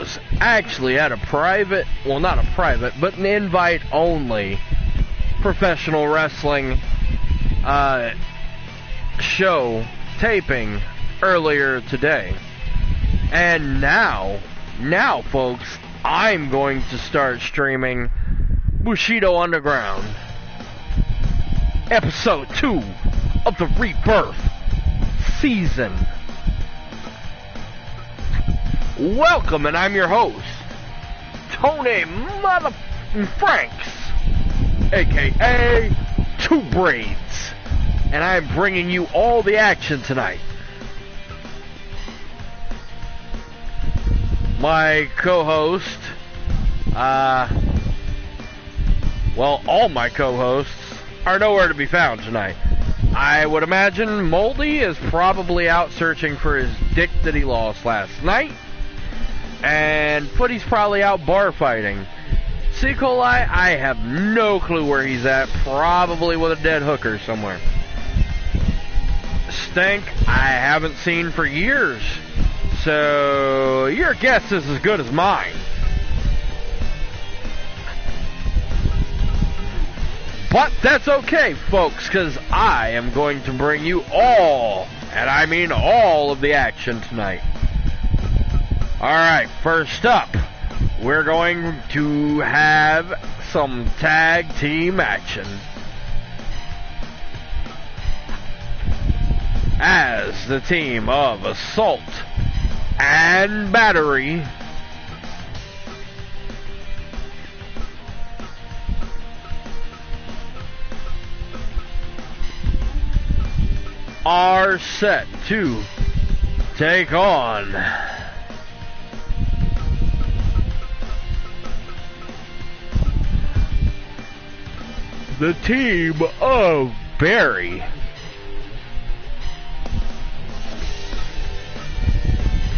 was actually at a private, well, not a private, but an invite-only professional wrestling show taping earlier today. And now, folks, I'm going to start streaming Bushido Underground, Episode 2 of the Rebirth season. Welcome, and I'm your host, Tony Mother Franks, aka Two Braids, and I'm bringing you all the action tonight. My co-host, all my co-hosts are nowhere to be found tonight. I would imagine Moldy is probably out searching for his dick that he lost last night. And Footy's probably out bar fighting. C. coli, I have no clue where he's at. Probably with a dead hooker somewhere. Stank, I haven't seen for years. So, your guess is as good as mine. But that's okay, folks, because I am going to bring you all, and I mean all, of the action tonight. Alright, first up, we're going to have some tag team action. As the team of Assault and Battery are set to take on the team of Barry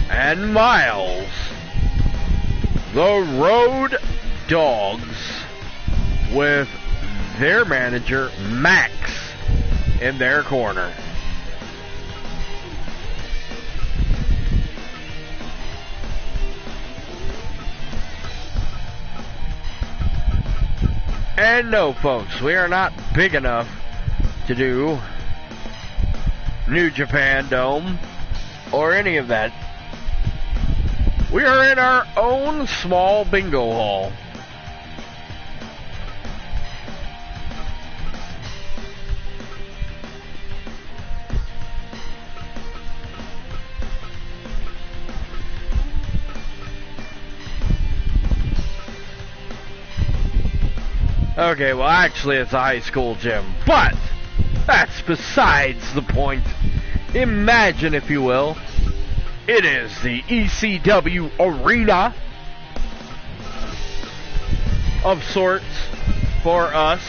and Miles, the Road Dogs, with their manager Max in their corner. And no, folks, we are not big enough to do New Japan Dome or any of that. We are in our own small bingo hall. Okay, well, actually, it's a high school gym, but that's besides the point. Imagine, if you will, it is the ECW arena of sorts for us.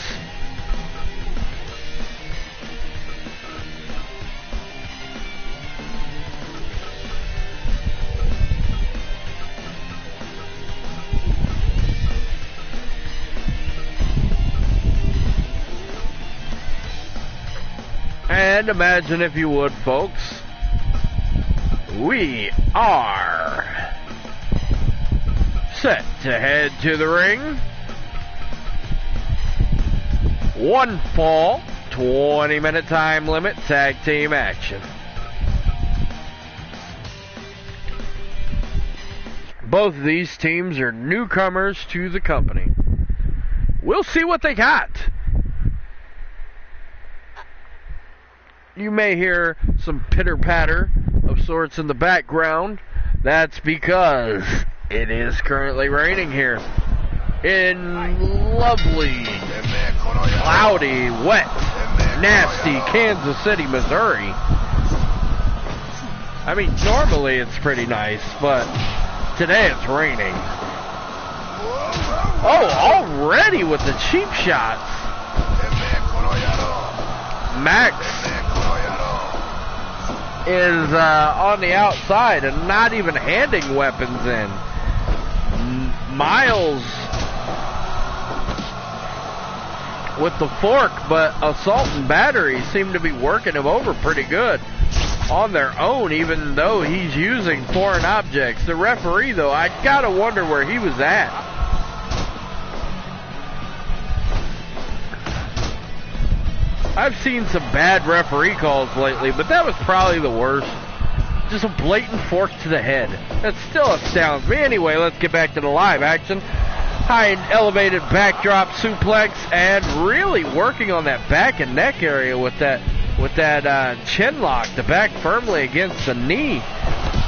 And imagine, if you would, folks, we are set to head to the ring. One fall, 20-minute time limit, tag team action. Both of these teams are newcomers to the company. We'll see what they got. You may hear some pitter-patter of sorts in the background. That's because it is currently raining here in lovely, cloudy, wet, nasty Kansas City, Missouri. I mean, normally it's pretty nice, but today it's raining. Oh, already with the cheap shots. Max is on the outside and not even handing weapons in. Miles with the fork, but Assault and Battery seem to be working him over pretty good. on their own, even though he's using foreign objects. The referee, though, I gotta wonder where he was at. I've seen some bad referee calls lately, but that was probably the worst. Just a blatant fork to the head. That still astounds me. Anyway, let's get back to the live action. High and elevated backdrop suplex, and really working on that back and neck area with that chin lock, the back firmly against the knee,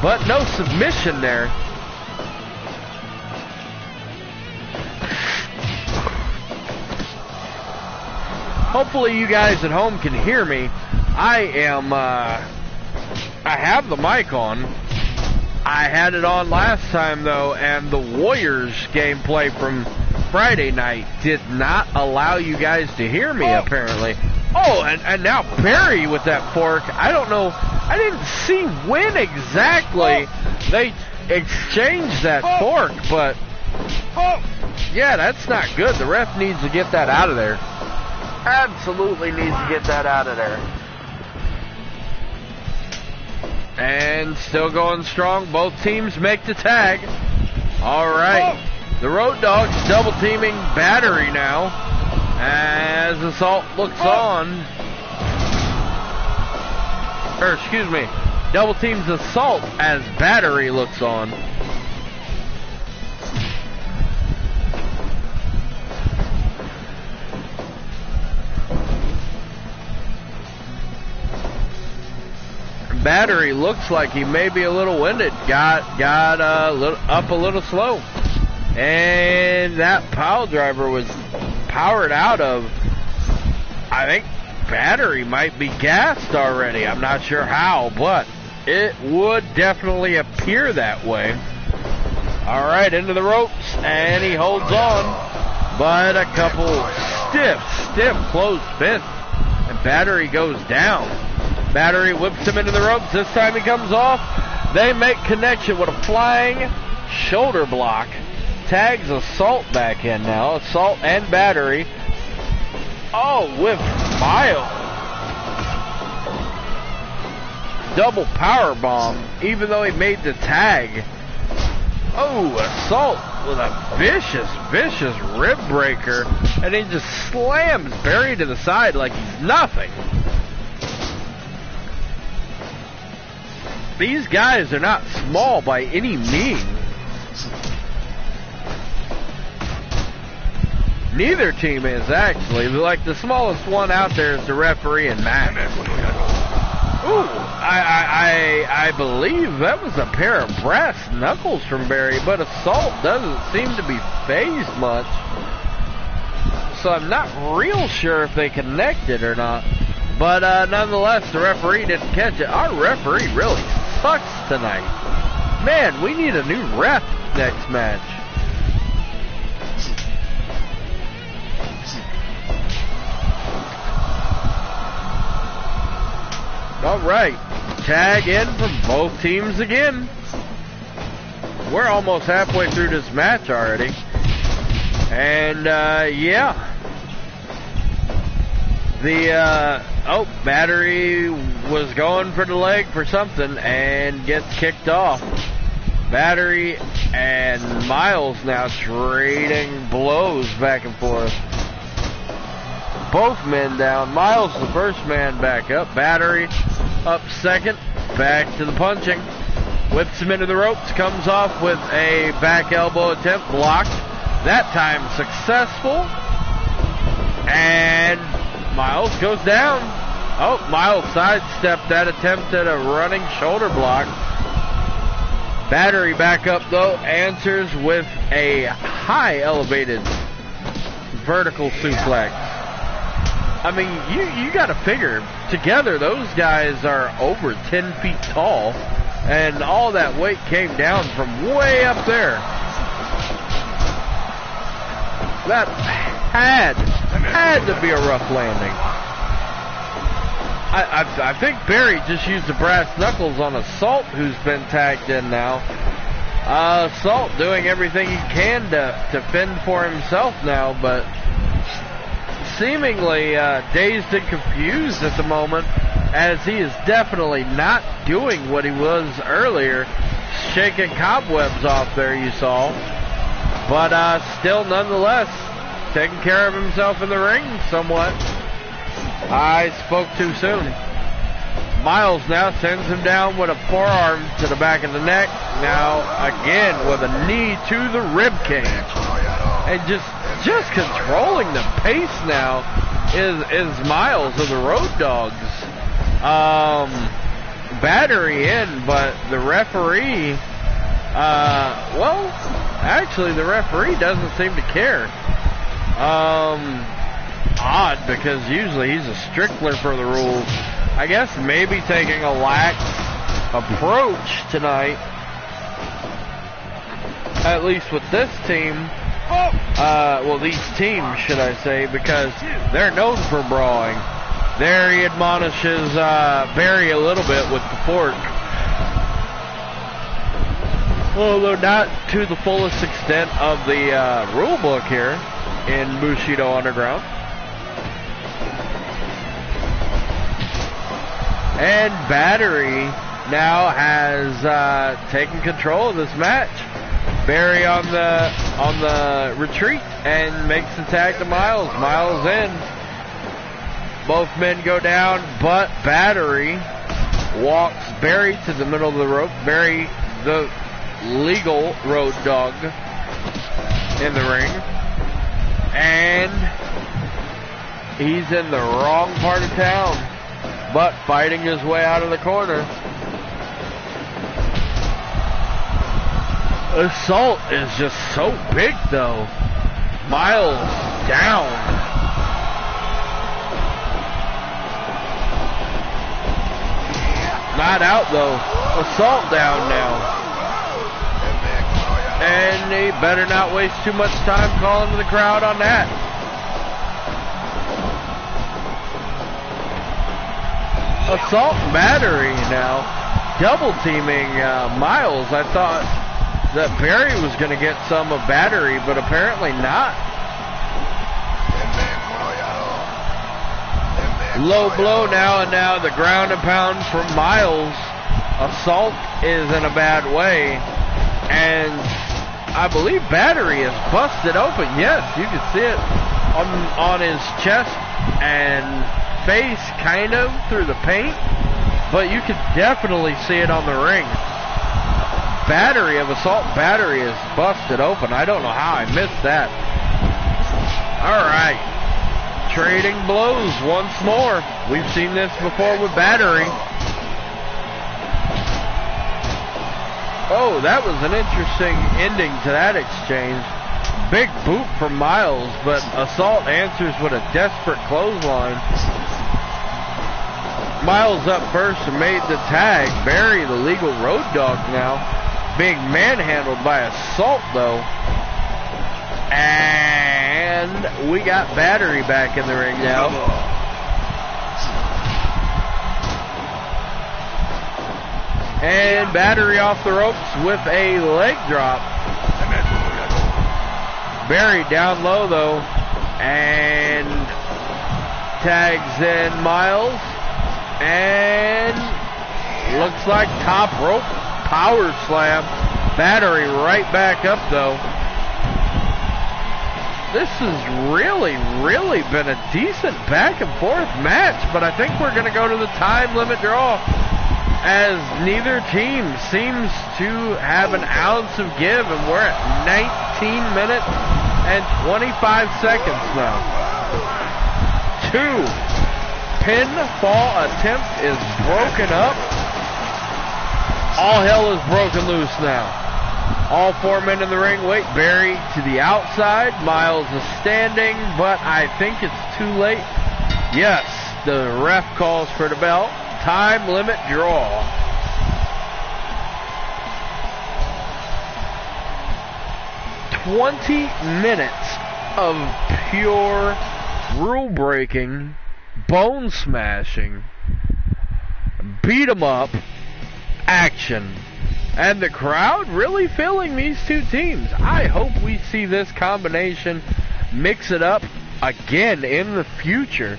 but no submission there. Hopefully you guys at home can hear me. I have the mic on. I had it on last time, though, and the Warriors gameplay from Friday night did not allow you guys to hear me, apparently. Oh, and now Barry with that fork. I don't know. I didn't see when exactly they exchanged that fork, but yeah, that's not good. The ref needs to get that out of there. Absolutely needs to get that out of there. And still going strong. Both teams make the tag. All right. The Road Dogs double teaming Battery now as Assault looks on. Or excuse me, double teams Assault as Battery looks on. Battery looks like he may be a little winded. Got up a little slow. And that pile driver was powered out of, I think Battery might be gassed already. I'm not sure how, but it would definitely appear that way. All right, into the ropes, and he holds on. But a couple stiff closed fists, and Battery goes down. Battery whips him into the ropes. This time he comes off. They make connection with a flying shoulder block. Tags Assault back in now. Assault and Battery. Oh, with Miles. Double power bomb, even though he made the tag. Oh, Assault with a vicious rib breaker. And he just slams Barry to the side like he's nothing. These guys are not small by any means. Neither team is, actually. Like, the smallest one out there is the referee and Matt. Ooh, I believe that was a pair of brass knuckles from Barry, but Assault doesn't seem to be phased much. So I'm not real sure if they connected or not. But nonetheless, the referee didn't catch it. Our referee really sucks tonight. Man, we need a new ref next match. All right, tag in from both teams again. We're almost halfway through this match already. And yeah. Battery was going for the leg for something and gets kicked off. Battery and Miles now trading blows back and forth. Both men down. Miles the first man back up. Battery up second. Back to the punching. Whips him into the ropes. Comes off with a back elbow attempt. Blocked. That time successful. And Miles goes down. Oh, Miles sidestepped that attempt at a running shoulder block. Battery back up though. Answers with a high elevated vertical suplex. I mean, you got to figure, together those guys are over 10 feet tall, and all that weight came down from way up there. That had to be a rough landing. I think Barry just used the brass knuckles on Assault, who's been tagged in now. Assault doing everything he can to fend for himself now, but seemingly dazed and confused at the moment. as he is definitely not doing what he was earlier, shaking cobwebs off there, you saw. But still, nonetheless, taking care of himself in the ring somewhat. I spoke too soon. Miles now sends him down with a forearm to the back of the neck. Now, again, with a knee to the rib cage. And just controlling the pace now is Miles of the Road Dogs. Battery in, but the referee, well, actually the referee doesn't seem to care. Odd, because usually he's a stickler for the rules. I guess maybe taking a lax approach tonight, at least with this team. Well, these teams, should I say, because they're known for brawling. There he admonishes Barry a little bit with the fork. Although not to the fullest extent of the rule book here in Bushido Underground. And Battery now has taken control of this match. Barry on the retreat and makes the tag to Miles. Miles in. Both men go down, but Battery walks Barry to the middle of the rope. Barry, the legal road dog, in the ring. And he's in the wrong part of town, but fighting his way out of the corner. Assault is just so big, though. Miles down. Not out, though. Assault down now. And he better not waste too much time calling to the crowd on that. Assault and Battery now. Double teaming Miles. I thought that Barry was going to get some of Battery, but apparently not. Low blow now, and now the ground and pound from Miles. Assault is in a bad way, and I believe Battery is busted open. Yes, you can see it on his chest and face, kind of, through the paint, but you can definitely see it on the ring. Battery of Assault Battery is busted open. I don't know how I missed that. Alright. Trading blows once more. We've seen this before with Battery. Oh, that was an interesting ending to that exchange. Big boot from Miles, but Assault answers with a desperate clothesline. Miles up first and made the tag. Barry, the legal road dog now, being manhandled by Assault, though. And we got Battery back in the ring now. And Battery off the ropes with a leg drop. Barry down low, though, and tags in Miles. And looks like top rope power slam. Battery right back up, though. This has really been a decent back and forth match, but I think we're going to go to the time limit draw, as neither team seems to have an ounce of give, and we're at 19 minutes and 25 seconds now. 2 pinfall attempt is broken up. All hell is broken loose now. All 4 men in the ring. Wait, Barry to the outside. Miles is standing, but I think it's too late. Yes, the ref calls for the bell. Time limit draw. "20 minutes of pure rule-breaking, bone-smashing, beat-em-up action. And the crowd really feeling these two teams. I hope we see this combination mix it up again in the future.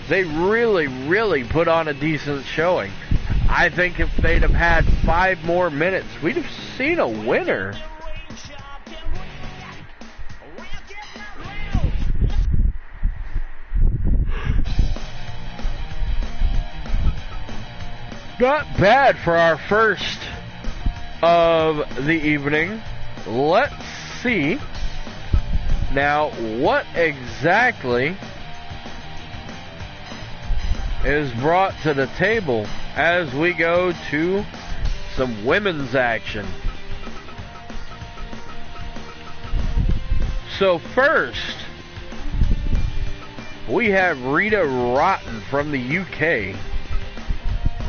They really, really put on a decent showing. I think if they'd have had 5 more minutes, we'd have seen a winner. Not bad for our first of the evening. Let's see now what exactly is brought to the table as we go to some women's action. So first, we have Rita Rotten from the UK.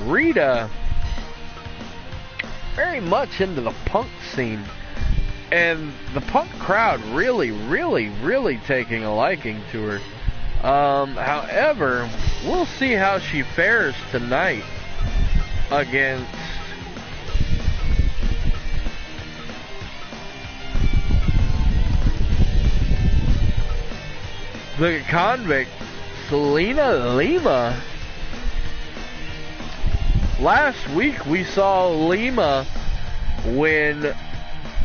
Rita, very much into the punk scene, and the punk crowd really taking a liking to her. However, we'll see how she fares tonight against the convict, Selena Lima. Last week we saw Lima win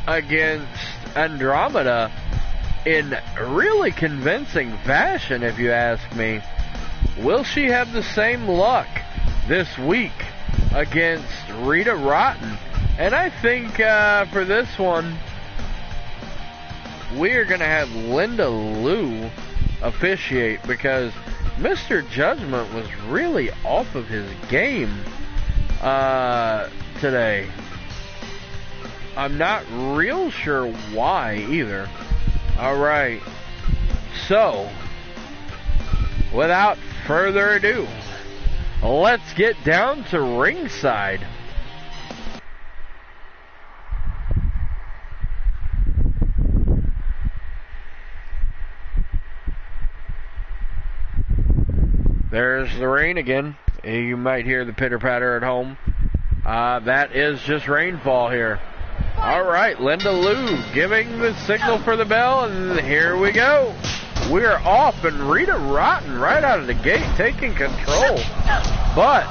against Andromeda in really convincing fashion, if you ask me. Will she have the same luck this week against Rita Rotten? And I think for this one, we are going to have Linda Lou officiate, because Mr. Judgment was really off of his game today. I'm not real sure why either. Alright, so without further ado, let's get down to ringside. There's the rain again. You might hear the pitter-patter at home. That is just rainfall here. Alright, Linda Lou giving the signal for the bell, and here we go. We're off, and Rita Rotten right out of the gate taking control. But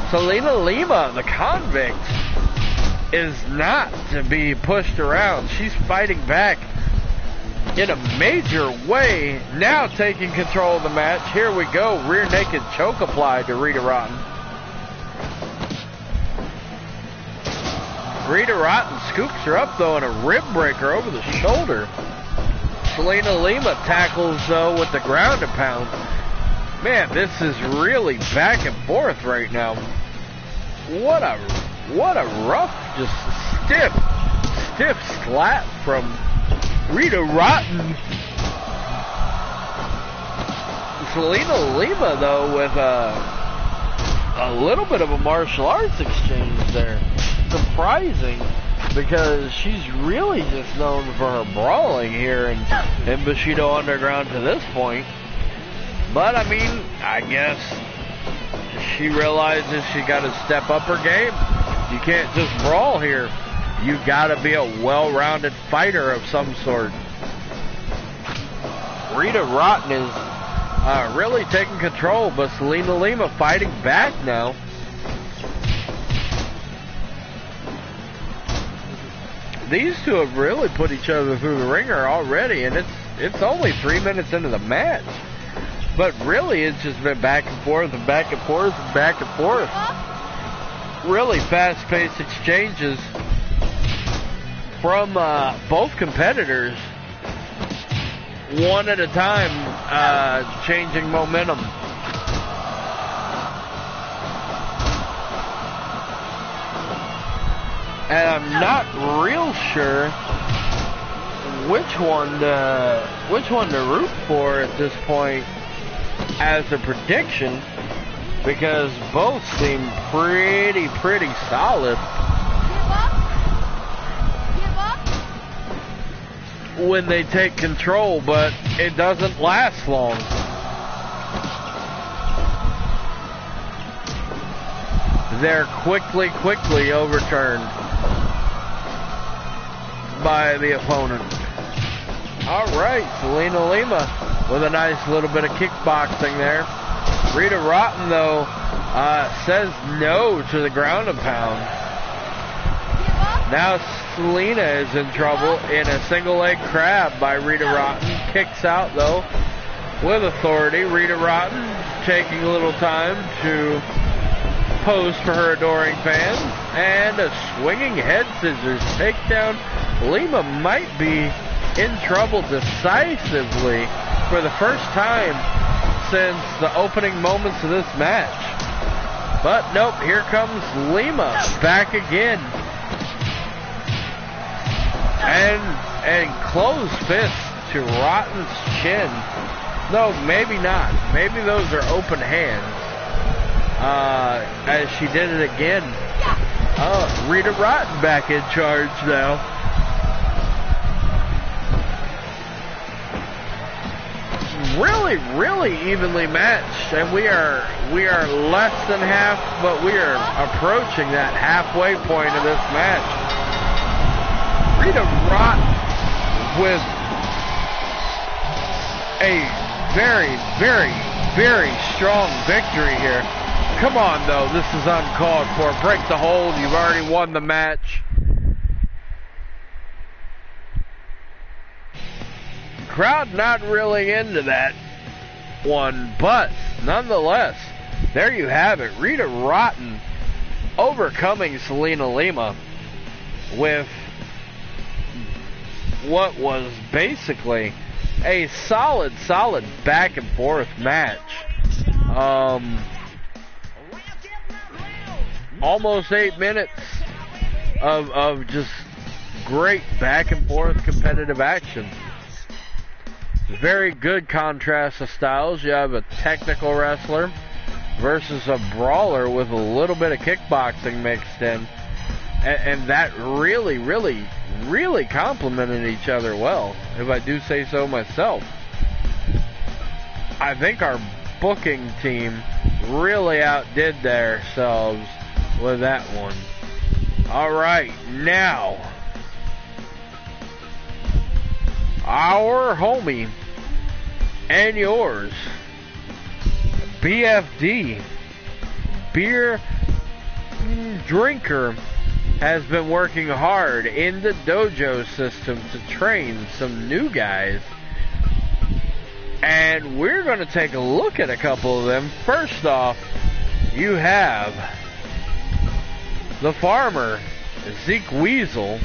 Selena Lima, the convict, is not to be pushed around. She's fighting back in a major way, now taking control of the match. Here we go, rear naked choke applied to Rita Rotten. Rita Rotten scoops her up though in a rib breaker over the shoulder. Selena Lima tackles though with the ground and pound. Man, this is really back and forth right now. What a rough, just stiff slap from Rita Rotten. Selena Lima though with a little bit of a martial arts exchange there. Surprising, because she's really just known for her brawling here in Bushido Underground to this point. But I mean, I guess she realizes she got to step up her game. You can't just brawl here. You got to be a well-rounded fighter of some sort. Rita Rotten is really taking control, but Selena Lima fighting back now. These two have really put each other through the ringer already, and it's only 3 minutes into the match. But really, it's just been back and forth and back and forth and back and forth. Really fast-paced exchanges from both competitors, one at a time, changing momentum. And I'm not real sure which one to root for at this point as a prediction, because both seem pretty solid. When they take control, but it doesn't last long. They're quickly overturned by the opponent. Alright, Selena Lima with a nice little bit of kickboxing there. Rita Rotten, though, says no to the ground and pound. Now Selena is in trouble in a single leg crab by Rita Rotten. Kicks out, though, with authority. Rita Rotten taking a little time to pose for her adoring fans. And a swinging head scissors takedown. Lima might be in trouble decisively for the first time since the opening moments of this match. But nope, here comes Lima back again. And closed fist to Rotten's chin. No, maybe not. Maybe those are open hands. As she did it again. Rita Rotten back in charge now. Really evenly matched, and we are less than half, but we are approaching that halfway point of this match. Rita Rotten with a very strong victory here. Come on, though, this is uncalled for. Break the hold. You've already won the match. Crowd not really into that one, but nonetheless, there you have it. Rita Rotten overcoming Selena Lima with what was basically a solid back and forth match. Almost 8 minutes of just great back and forth competitive action. Very good contrast of styles. You have a technical wrestler versus a brawler with a little bit of kickboxing mixed in. And that really complemented each other well, if I do say so myself. I think our booking team really outdid themselves with that one. Alright, now our homie and yours, BFD, beer drinker, has been working hard in the dojo system to train some new guys. And we're going to take a look at a couple of them. First off, you have the farmer, Zeke Weasel.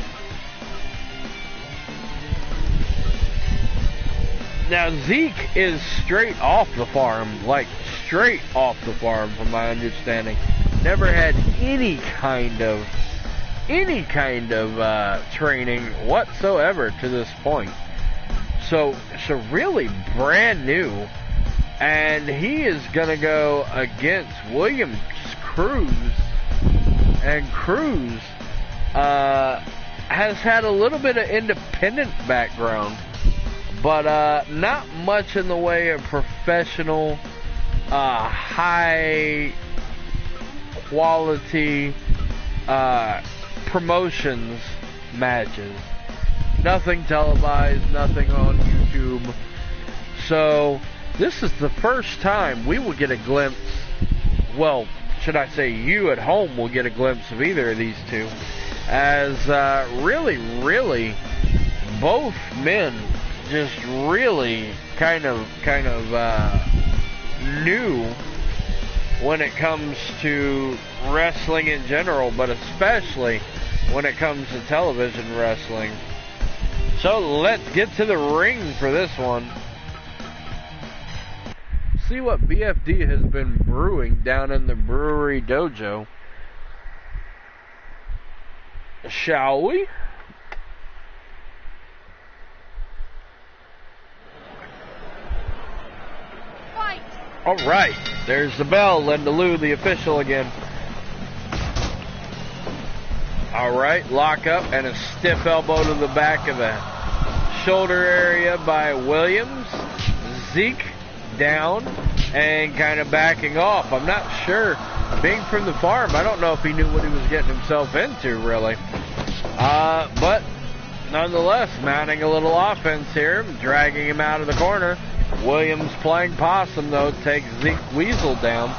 Now, Zeke is straight off the farm, like straight off the farm from my understanding. Never had any kind of training whatsoever to this point. So really brand new. And he is going to go against William Cruz. And Cruz has had a little bit of independent background, but not much in the way of professional, high quality promotions matches. Nothing televised, nothing on YouTube. So this is the first time we will get a glimpse, well, should I say you at home will get a glimpse of either of these two, as really both men just really kind of new when it comes to wrestling in general, but especially when it comes to television wrestling. So let's get to the ring for this one. See what BFD has been brewing down in the brewery dojo. Shall we? Fight. All right, there's the bell. Linda Lou, the official again. All right, lock up and a stiff elbow to the back of the shoulder area by Williams. Zeke down and kind of backing off. I'm not sure. Being from the farm, I don't know if he knew what he was getting himself into, really. But nonetheless, mounting a little offense here, dragging him out of the corner. Williams playing possum, though, takes Zeke Weasel down.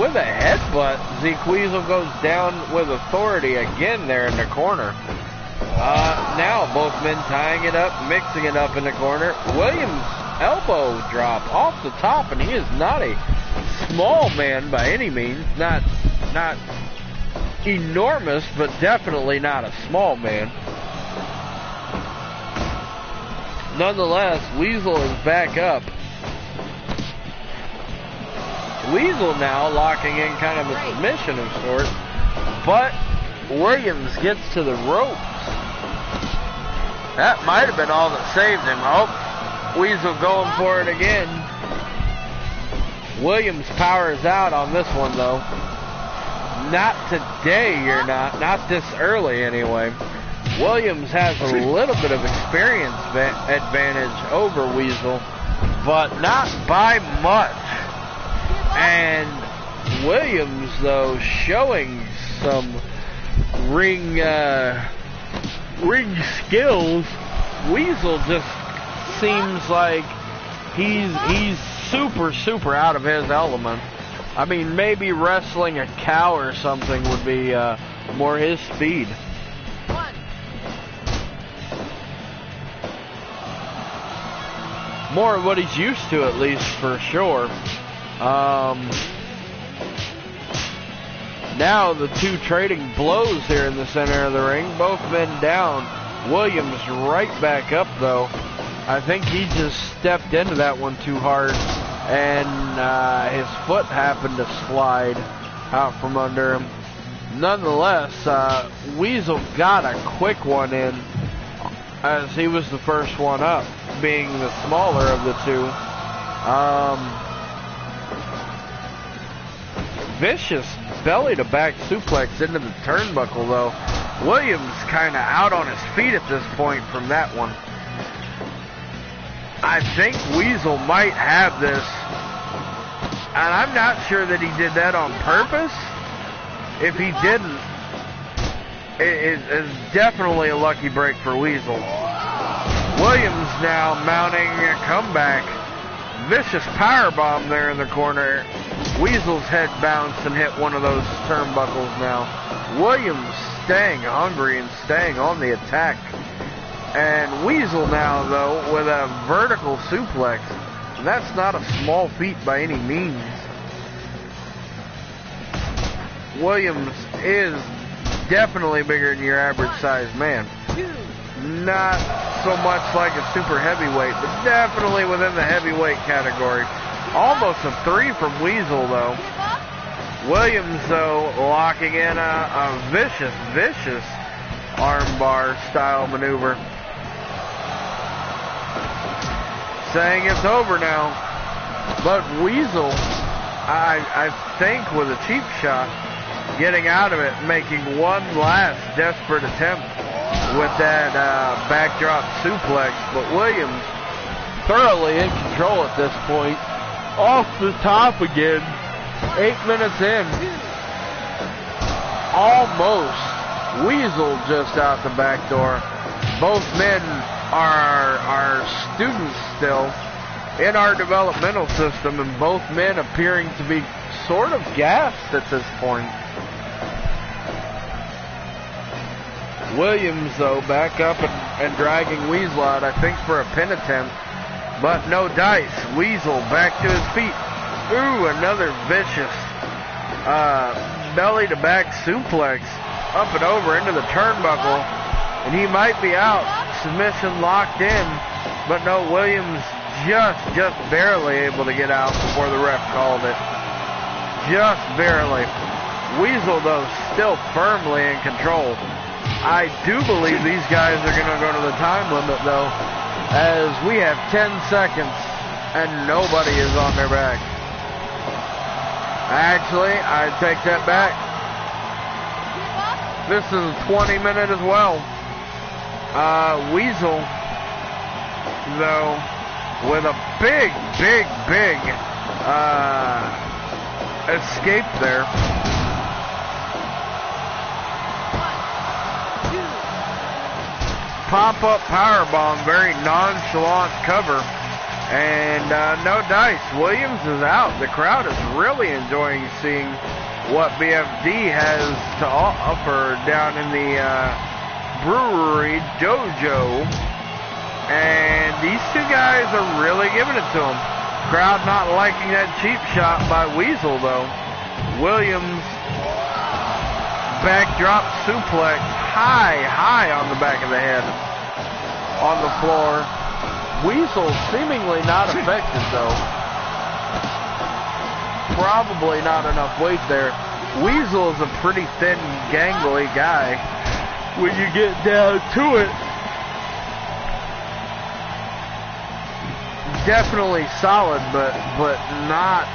With a headbutt, Zeke Weasel goes down with authority again there in the corner. Now both men tying it up, mixing it up in the corner. Williams' elbow drop off the top, and he is not a small man by any means. Not enormous, but definitely not a small man. Nonetheless, Weasel is back up. Weasel now locking in kind of a submission of sorts, but Williams gets to the ropes. That might have been all that saved him. Oh, Weasel going for it again. Williams powers out on this one, though. Not today, you're not this early anyway. Williams has a little bit of experience advantage over Weasel, but not by much. And Williams, though, showing some ring skills. Weasel just seems like he's super out of his element. I mean, maybe wrestling a cow or something would be more his speed. More of what he's used to, at least, for sure. Now the two trading blows here in the center of the ring. Both men down. Williams right back up, though. I think he just stepped into that one too hard, and his foot happened to slide out from under him. Nonetheless, Weasel got a quick one in, as he was the first one up, being the smaller of the two. Vicious belly-to-back suplex into the turnbuckle, though. Williams kind of out on his feet at this point from that one. I think Weasel might have this, and I'm not sure that he did that on purpose. If he didn't, it is definitely a lucky break for Weasel. Williams now mounting a comeback. Vicious powerbomb there in the corner. Weasel's head bounced and hit one of those turnbuckles now. Williams staying hungry and staying on the attack. And Weasel now, though, with a vertical suplex. That's not a small feat by any means. Williams is definitely bigger than your average sized man. Not so much like a super heavyweight, but definitely within the heavyweight category. Almost a 3 from Weasel, though. Williams, though, locking in a vicious armbar style maneuver. Saying it's over now. But Weasel, I think with a cheap shot, getting out of it, making one last desperate attempt with that backdrop suplex. But Williams thoroughly in control at this point. Off the top again. 8 minutes in. Almost. Weasel just out the back door. Both men are students still in our developmental system, and both men appearing to be sort of gassed at this point. Williams, though, back up and dragging Weasel out, I think, for a pin attempt. But no dice. Weasel back to his feet. Ooh, another vicious belly-to-back suplex up and over into the turnbuckle. And he might be out. Submission locked in. But no, Williams just barely able to get out before the ref called it. Just barely. Weasel, though, still firmly in control. I do believe these guys are going to go to the time limit, though, as we have 10 seconds and nobody is on their back. Actually, I take that back. This is a 20-minute as well. Weasel, though, with a big escape there. Pop-up powerbomb, very nonchalant cover. And no dice. Williams is out. The crowd is really enjoying seeing what BFD has to offer down in the brewery dojo. And these two guys are really giving it to them. Crowd not liking that cheap shot by Weasel, though. Williams, backdrop suplex, high on the back of the head, on the floor. Weasel seemingly not affected, though. Probably not enough weight there. Weasel is a pretty thin, gangly guy when you get down to it. Definitely solid, but not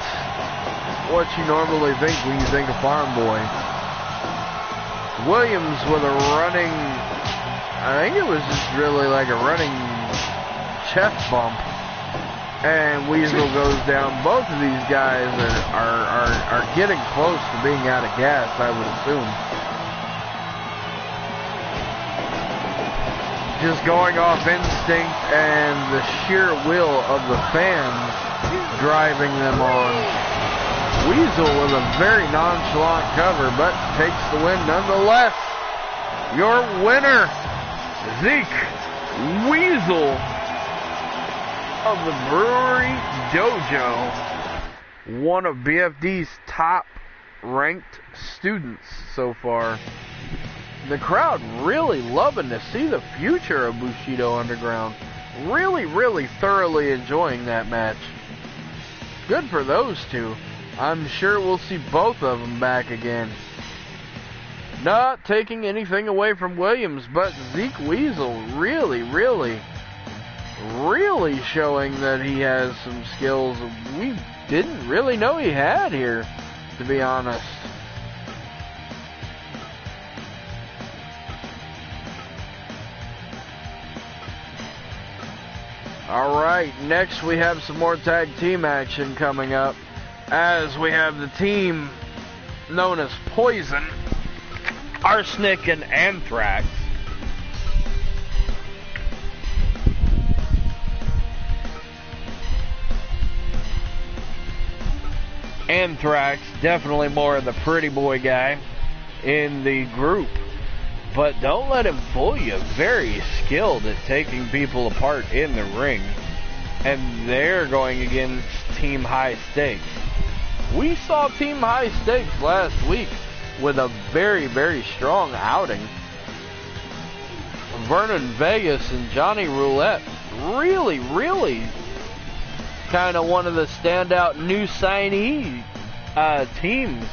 what you normally think when you think of Farm Boy. Williams with a running, I think it was just really like a running chest bump, and Weasel goes down. Both of these guys are getting close to being out of gas, I would assume. Just going off instinct and the sheer will of the fans driving them on. Weasel with a very nonchalant cover, but takes the win nonetheless. Your winner, Zeke Weasel of the Brewery Dojo, one of BFD's top ranked students so far. The crowd really loving to see the future of Bushido Underground. Really thoroughly enjoying that match. Good for those two. I'm sure we'll see both of them back again. Not taking anything away from Williams, but Zeke Weasel really showing that he has some skills we didn't really know he had here, to be honest. Alright, next we have some more tag team action coming up, as we have the team known as Poison, Arsenic, and Anthrax. Anthrax, definitely more of the pretty boy guy in the group. But don't let him fool you. Very skilled at taking people apart in the ring. And they're going against Team High Stakes. We saw Team High Stakes last week with a very strong outing. Vernon Vegas and Johnny Roulette really kind of one of the standout new signee teams.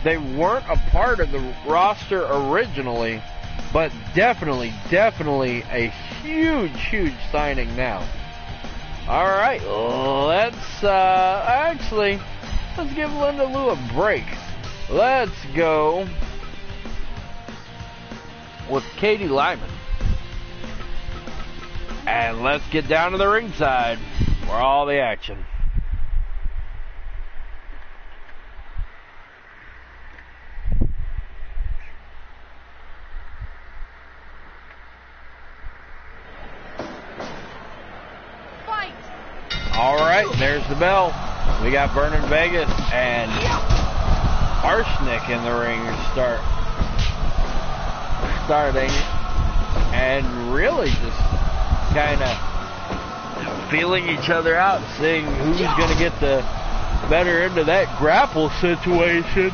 They weren't a part of the roster originally, but definitely a huge signing now. Alright, let's give Linda Lou a break. Let's go with Katie Lyman. And let's get down to the ringside for all the action. Alright, there's the bell. We got Vernon Vegas and Arsenic in the ring starting, and really just kind of feeling each other out, seeing who's going to get the better end of that grapple situation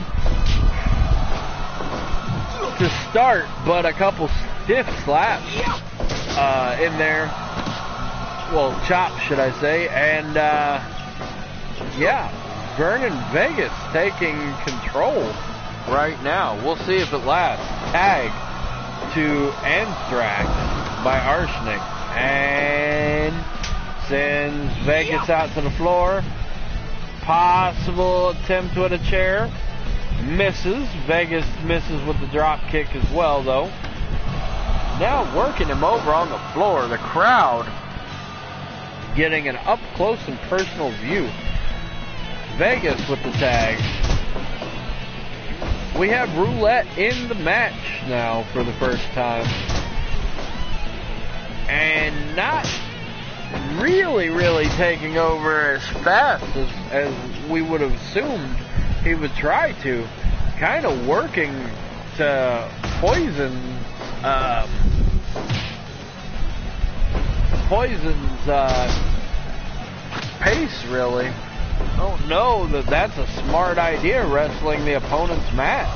to start, but a couple stiff slaps in there. Well, chops, should I say, and yeah, Vernon Vegas taking control right now. We'll see if it lasts. Tag to Anthrax by Arsenic, and sends Vegas out to the floor. Possible attempt with a chair. Misses. Vegas misses with the drop kick as well, though. Now working him over on the floor. The crowd getting an up-close and personal view. Vegas with the tag. We have Roulette in the match now for the first time. And not really taking over as fast as we would have assumed he would try to. Kind of working to Poison's pace, really. I don't know that that's a smart idea, wrestling the opponent's match.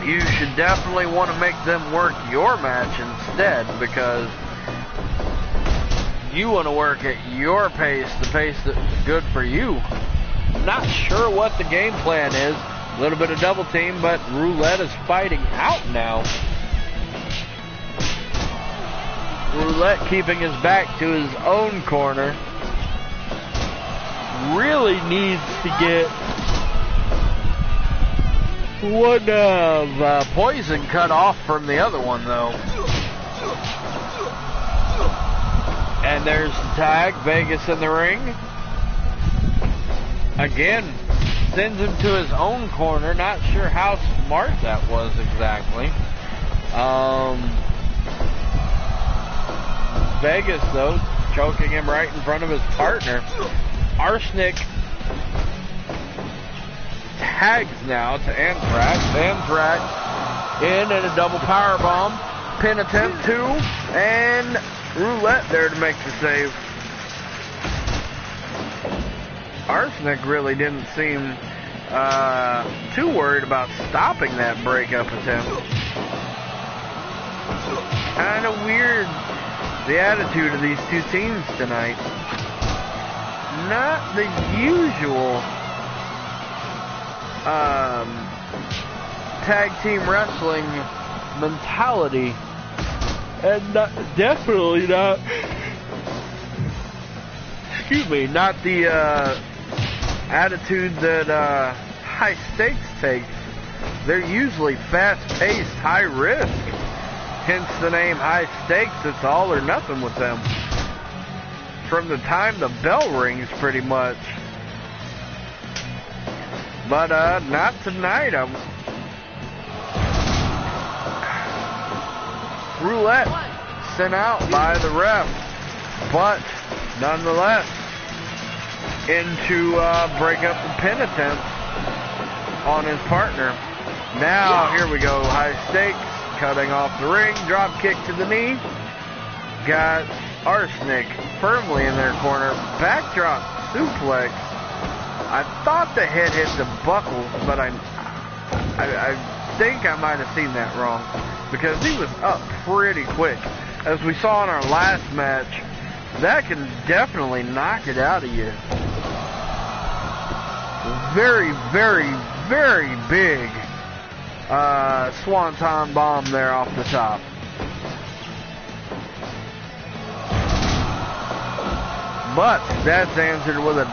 You should definitely want to make them work your match instead, because you want to work at your pace, the pace that's good for you. Not sure what the game plan is. A little bit of double team, but Roulette is fighting out now. Roulette keeping his back to his own corner. Really needs to get one of Poison cut off from the other one, though. And there's the tag. Vegas in the ring. Again, sends him to his own corner. Not sure how smart that was exactly. Vegas, though, choking him right in front of his partner. Arsenic tags now to Anthrax. Anthrax in and a double powerbomb. Pin attempt 2. And Roulette there to make the save. Arsenic really didn't seem too worried about stopping that breakup attempt. Kind of weird, the attitude of these two teams tonight. Not the usual tag team wrestling mentality, and definitely not, not the attitude that High Stakes takes. They're usually fast-paced, high-risk. Hence the name High Stakes. It's all or nothing with them. From the time the bell rings, pretty much. But not tonight. Roulette sent out by the ref, but nonetheless, into break up the pin attempt on his partner. Now, here we go. High Stakes cutting off the ring. Drop kick to the knee. Got Arsenic firmly in their corner. Backdrop suplex. I thought the head hit the buckles, but I think I might have seen that wrong, because he was up pretty quick. As we saw in our last match, that can definitely knock it out of you. Very, very, very big swanton bomb there off the top. But that's answered with a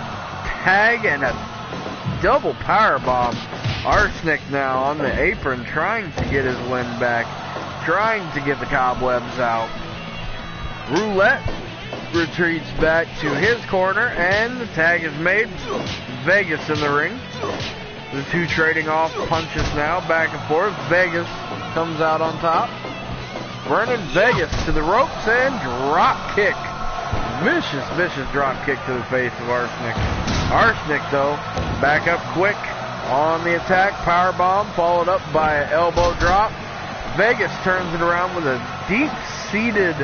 tag and a double power bomb. Arsenic now on the apron, trying to get his wind back, trying to get the cobwebs out. Roulette retreats back to his corner, and the tag is made. Vegas in the ring. The two trading off punches now, back and forth. Vegas comes out on top. Vernon Vegas to the ropes and drop kick. Vicious, vicious drop kick to the face of Arsenic. Arsenic, though, back up quick on the attack. Power bomb followed up by an elbow drop. Vegas turns it around with a deep-seated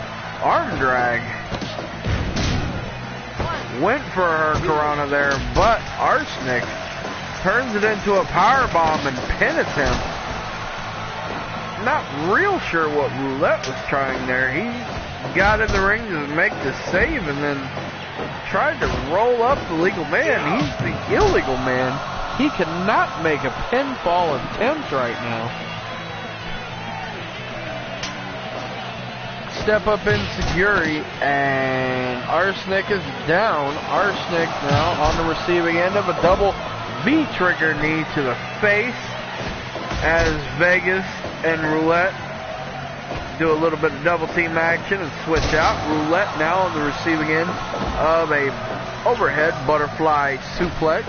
arm drag. Went for her Corona there, but Arsenic turns it into a power bomb and pin attempt. Not real sure what Roulette was trying there. He got in the ring to make the save and then tried to roll up the legal man. He's the illegal man. He cannot make a pinfall attempt right now. Step up insecurity, and Arsenic is down. Arsenic now on the receiving end of a double V-trigger knee to the face, as Vegas and Roulette do a little bit of double team action and switch out. Roulette now on the receiving end of a overhead butterfly suplex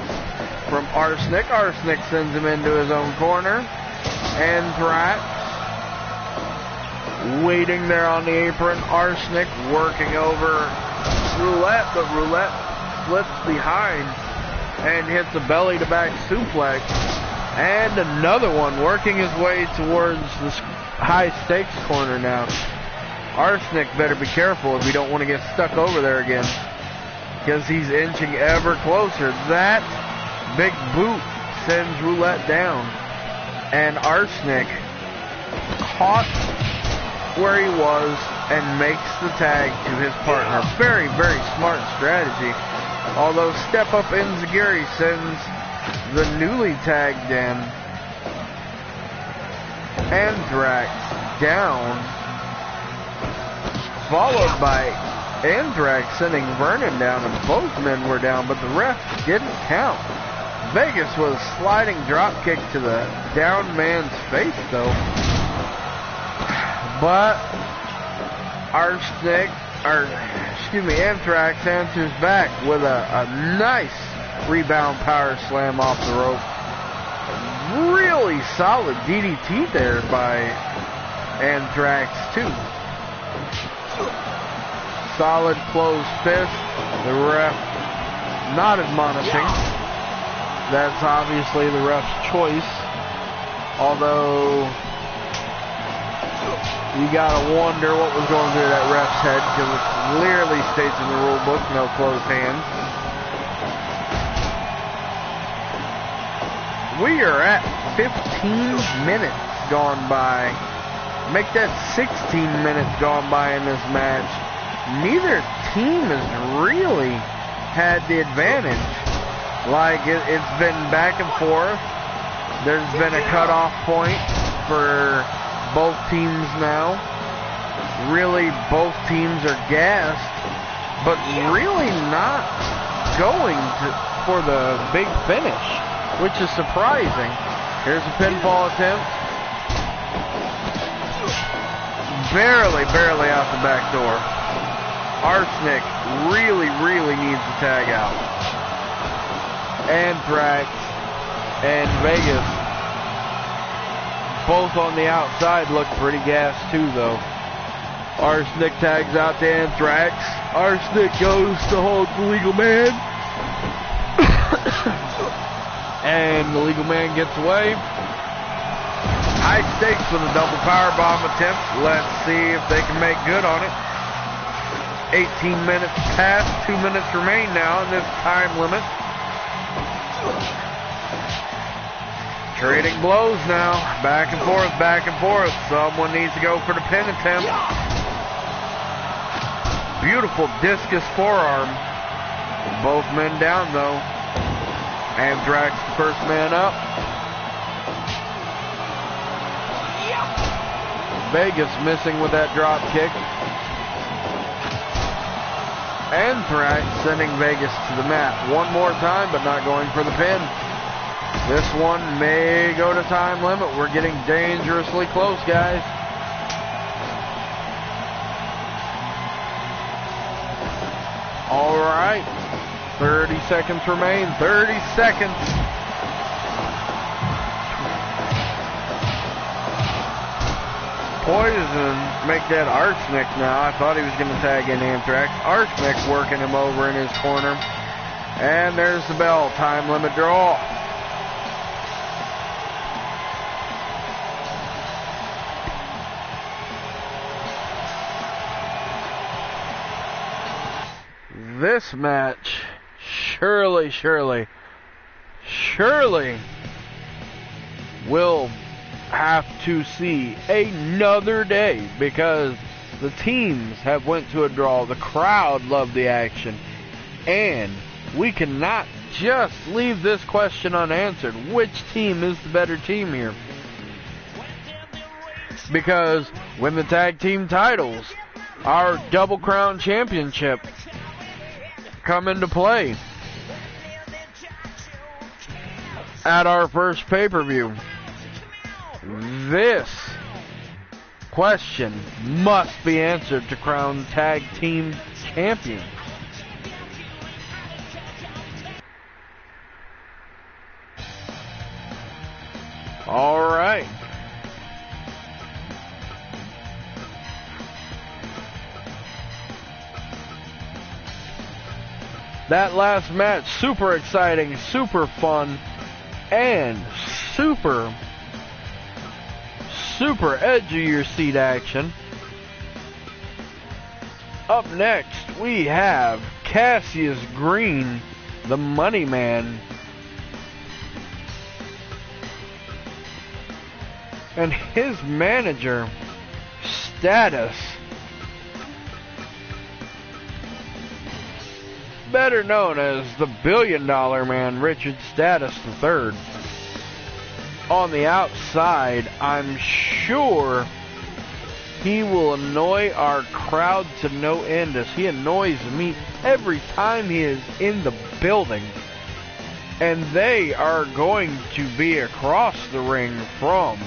from Arsenic. Arsenic sends him into his own corner. Anthrax waiting there on the apron. Arsenic working over Roulette, but Roulette flips behind and hits a belly-to-back suplex. And another one working his way towards the high-stakes corner now. Arsenic better be careful if you don't want to get stuck over there again, because he's inching ever closer. That big boot sends Roulette down, and Arsenic caught where he was and makes the tag to his partner. Very, very smart strategy. Although Step Up Enziguri sends the newly tagged in Anthrax down, followed by Anthrax sending Vernon down, and both men were down, but the ref didn't count. Vegas was sliding drop kick to the down man's face though. But Anthrax answers back with a nice rebound power slam off the rope. Really solid DDT there by Anthrax too. Solid closed fist. The ref not admonishing. That's obviously the ref's choice. Although you gotta wonder what was going through that ref's head, because it clearly states in the rule book, no closed hands. We are at 15 minutes gone by. Make that 16 minutes gone by in this match. Neither team has really had the advantage. Like, it's been back and forth. There's been a cutoff point for both teams now. Really, both teams are gassed, but really not going for the big finish, which is surprising. Here's a pinfall attempt. Barely out the back door. Arsenic really needs to tag out. Anthrax and Vegas, both on the outside, look pretty gassed too, though. Arsenic tags out to Anthrax. Arsenic goes to hold the legal man. And the legal man gets away. High stakes with a double powerbomb attempt. Let's see if they can make good on it. 18 minutes past, 2 minutes remain now in this time limit. Trading blows now. Back and forth. Someone needs to go for the pin attempt. Beautiful discus forearm. Both men down though. Anthrax, the first man up. Vegas missing with that drop kick. Anthrax sending Vegas to the mat one more time, but not going for the pin. This one may go to time limit. We're getting dangerously close, guys. All right. 30 seconds remain. 30 seconds. Poison make that Arsenic now. I thought he was going to tag in Anthrax. Arsenic working him over in his corner. And there's the bell. Time limit draw. This match surely will have to see another day, because the teams have went to a draw. The crowd loved the action, and we cannot just leave this question unanswered. Which team is the better team here? Because when the tag team titles, our Double Crown Championship, come into play at our first pay-per-view, this question must be answered to crown tag team champions. All right. That last match, super exciting, super fun, and super edge of your seat action. Up next, we have Cassius Green, the Money Man, and his manager, Status, better known as the $1 billion man, Richard Status III. On the outside, I'm sure he will annoy our crowd to no end, as he annoys me every time he is in the building. And they are going to be across the ring from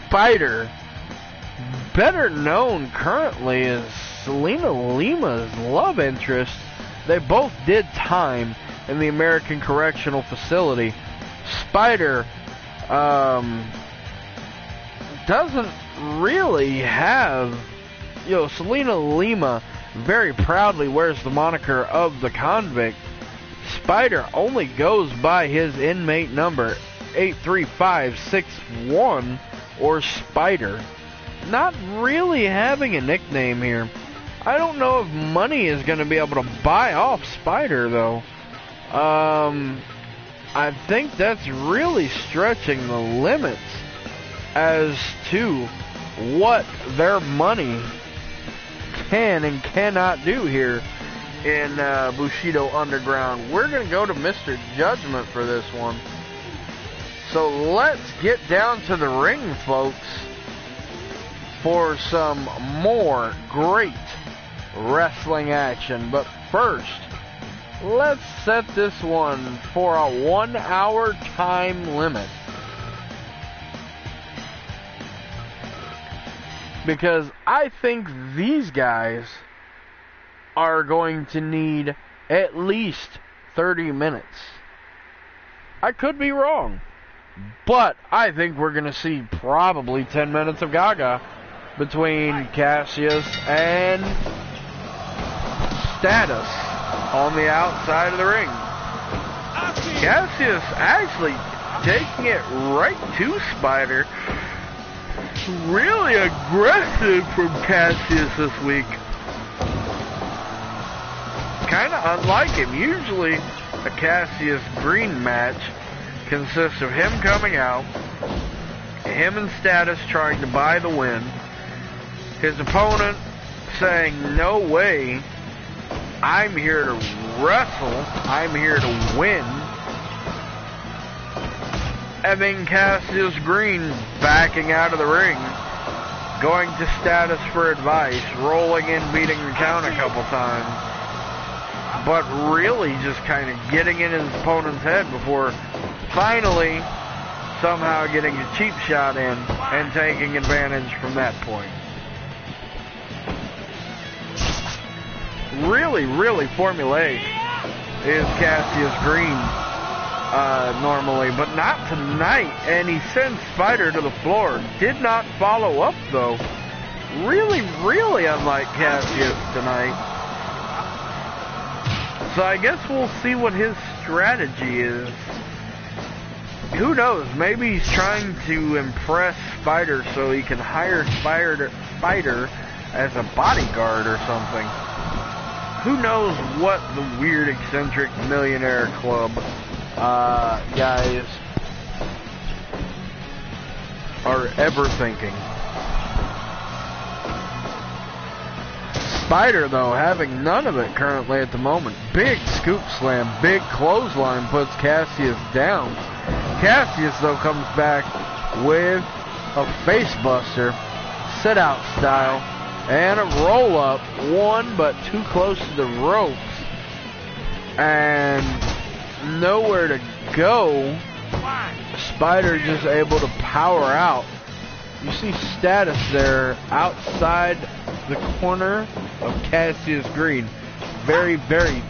Spider, better known currently as Selena Lima's love interest. They both did time in the American Correctional Facility. Spider doesn't really have, Selena Lima very proudly wears the moniker of the convict. Spider only goes by his inmate number, 83561, or Spider. Not really having a nickname here. I don't know if money is going to be able to buy off Spider, though. I think that's really stretching the limits as to what their money can and cannot do here in Bushido Underground. We're going to go to Mr. Judgment for this one. So let's get down to the ring, folks, for some more great wrestling action. But first, let's set this one for a 1 hour time limit, because I think these guys are going to need at least 30 minutes. I could be wrong, but I think we're going to see probably 10 minutes of Gaga between Cassius and Status on the outside of the ring. Cassius actually taking it right to Spider. Really aggressive from Cassius this week. Kind of unlike him. Usually a Cassius Green match consists of him coming out, him and Status trying to buy the win, his opponent saying, "No way, I'm here to wrestle, I'm here to win," and then Cassius Green backing out of the ring, going to Status for advice, rolling in, beating the count a couple times, but really just kind of getting in his opponent's head before finally somehow getting a cheap shot in and taking advantage from that point. Really formulaic is Cassius Green normally, but not tonight, and he sends Spider to the floor. Did not follow up, though. Really unlike Cassius tonight. So I guess we'll see what his strategy is. Who knows? Maybe he's trying to impress Spider so he can hire Spider as a bodyguard or something. Who knows what the weird, eccentric millionaire club guys are ever thinking. Spider, though, having none of it currently at the moment. Big scoop slam, big clothesline puts Cassius down. Cassius, though, comes back with a face buster, sit out style, and a roll up. One, but too close to the ropes, and nowhere to go. Spider just able to power out. You see Status there outside the corner of Cassius Green. Very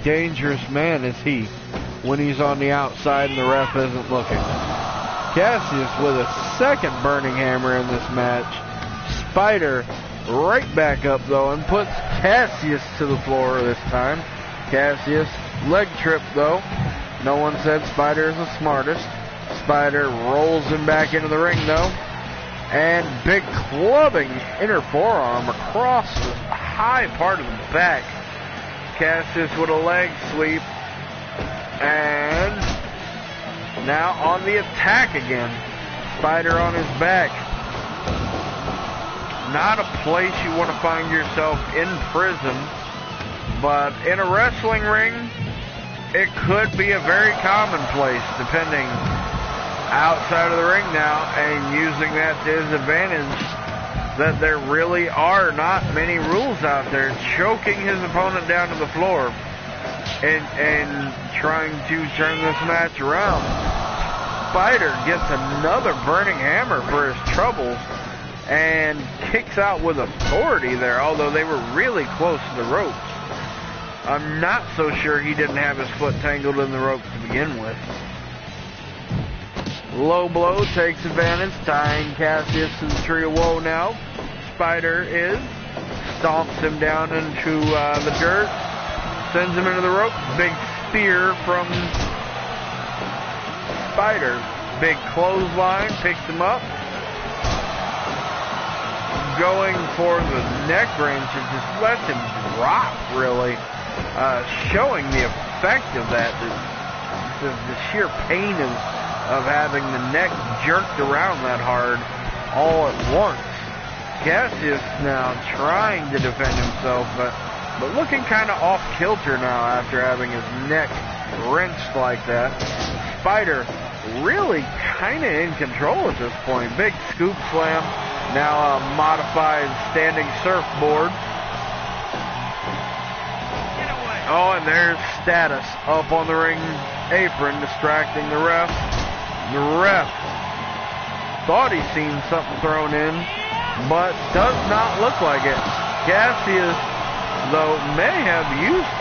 dangerous man is he when he's on the outside and the ref isn't looking. Cassius with a second burning hammer in this match. Spider right back up though and puts Cassius to the floor this time. Cassius leg trip though. No one said Spider is the smartest. Spider rolls him back into the ring though. And big clubbing inner forearm across the high part of the back. Cassius with a leg sweep. And now on the attack again. Spider on his back. Not a place you want to find yourself in prison, but in a wrestling ring, it could be a very common place, depending outside of the ring now, and using that to his advantage, that there really are not many rules out there, choking his opponent down to the floor and trying to turn this match around. Spider gets another burning hammer for his troubles and kicks out with authority there, although they were really close to the ropes. I'm not so sure he didn't have his foot tangled in the ropes to begin with. Low blow takes advantage, tying Cassius to the tree of woe now. Spider stomps him down into the dirt, sends him into the rope. Big spear from Spider. Big clothesline, picks him up. Going for the neck wrench and just lets him drop, really. Showing the effect of that, the sheer pain of having the neck jerked around that hard all at once. Cassius now trying to defend himself, but looking kind of off kilter now after having his neck wrenched like that. Spider really kind of in control at this point. Big scoop slam. Now a modified standing surfboard. Oh, and there's Status up on the ring apron, distracting the ref. The ref thought he seen something thrown in, but does not look like it. Cassius, though, may have used